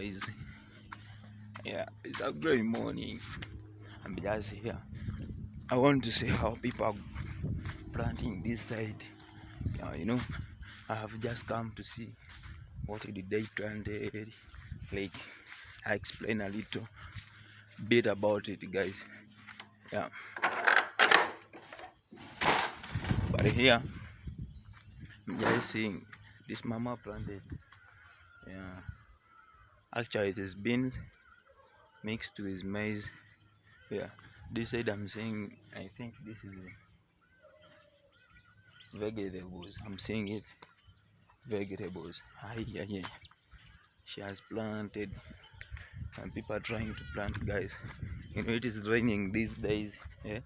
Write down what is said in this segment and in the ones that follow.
guys. Yeah, it's a great morning. I'm just here. I want to see how people are planting this side. I have just come to see what did they planted. Like, I explain a little bit about it, guys. Yeah, but here I'm just seeing this mama planted. Yeah, actually it is beans mixed with maize. Yeah, this side I'm saying I think this is vegetables. I'm seeing it vegetables. Yeah. She has planted, and people are trying to plant, guys. It is raining these days. Yeah,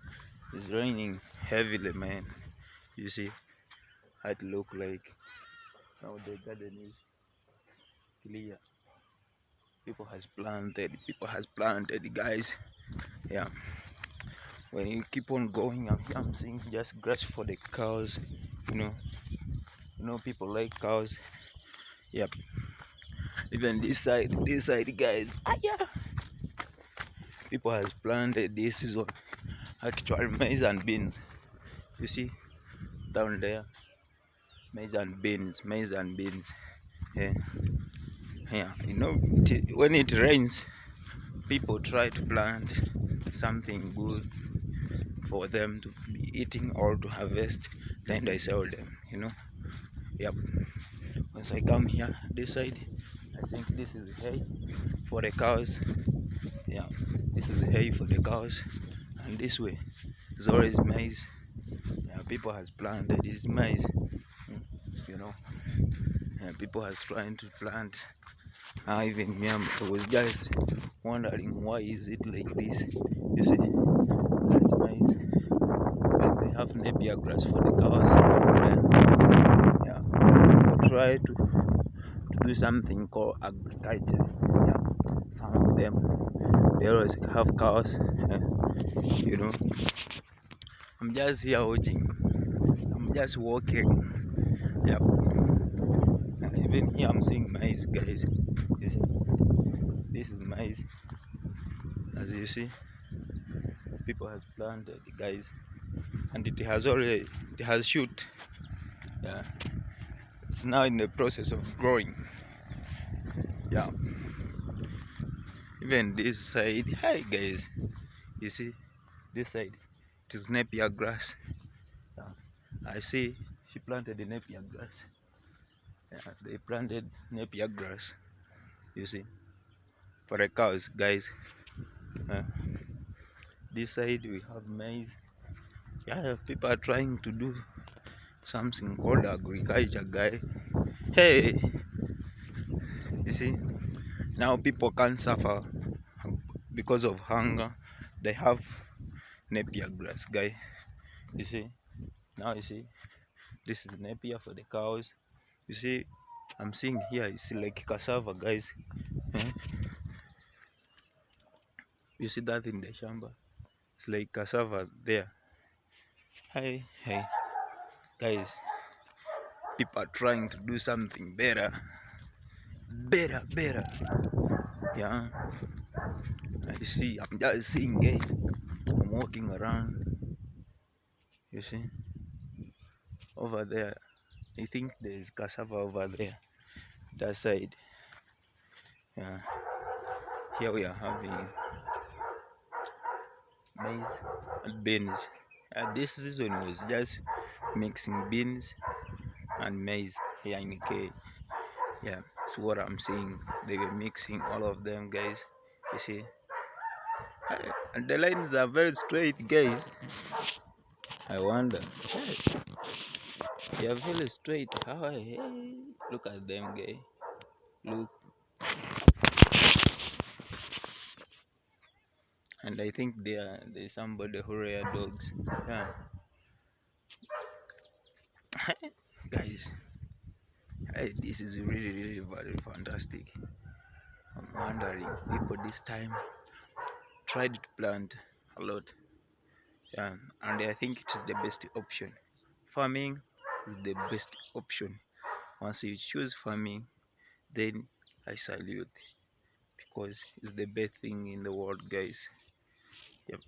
it's raining heavily, man. You see how it look like. Now the garden is clear. People has planted, guys. Yeah, when you keep on going, I'm seeing just grass for the cows. you know People like cows. Yep. Even this side, guys. Yeah, people has planted. This is what actual maize and beans. You see down there, maize and beans. Yeah, yeah. When it rains, people try to plant something good for them to be eating or to harvest. Then they sell them. Yep. Once I come here, this side, I think this is hay for the cows. Yeah, this is hay for the cows, and this way is always maize. Yeah, people has planted this maize. You know, and people has trying to plant. Even me, I was just wondering why is it like this. You see, that's maize, and they have napier grass for the cows. Yeah, people try to do something called agriculture. Yeah, some of them they always have cows. You know, I'm just here watching. I'm just walking. Yep. And even here I'm seeing maize, guys. You see, this is maize. As you see, people has planted, guys, and it has shoot. Yeah, it's now in the process of growing. Yeah. Even this side, hi guys, you see this side, it is napier grass. Yeah. I see she planted the napier grass. Yeah, they planted napier grass. You see, for the cows, guys. This side we have maize. Yeah, people are trying to do something called agriculture, guy. Hey, you see, now people can't suffer because of hunger. They have napier grass, guy. You see, now you see, this is napier for the cows. You see, I'm seeing here, you see like cassava, guys. You see that in the shamba? It's like cassava there. Hey, guys, people are trying to do something better. Yeah, I see. I'm just seeing it. I'm walking around. You see, over there. I think there's cassava over there. That side. Yeah. Here we are having maize and beans. This season was just mixing beans and maize here in K. Yeah, that's what I'm seeing. They were mixing all of them, guys. You see, and the lines are very straight, guys. I wonder, hey, they are very straight. How? Hey, look at them, guys. Look, and I think there's somebody who rear dogs. Yeah, guys. Hey, this is really very fantastic. I'm wondering, people this time tried to plant a lot. Yeah, and I think it is the best option. Farming is the best option. Once you choose farming, then I salute. because it's the best thing in the world, guys. Yep.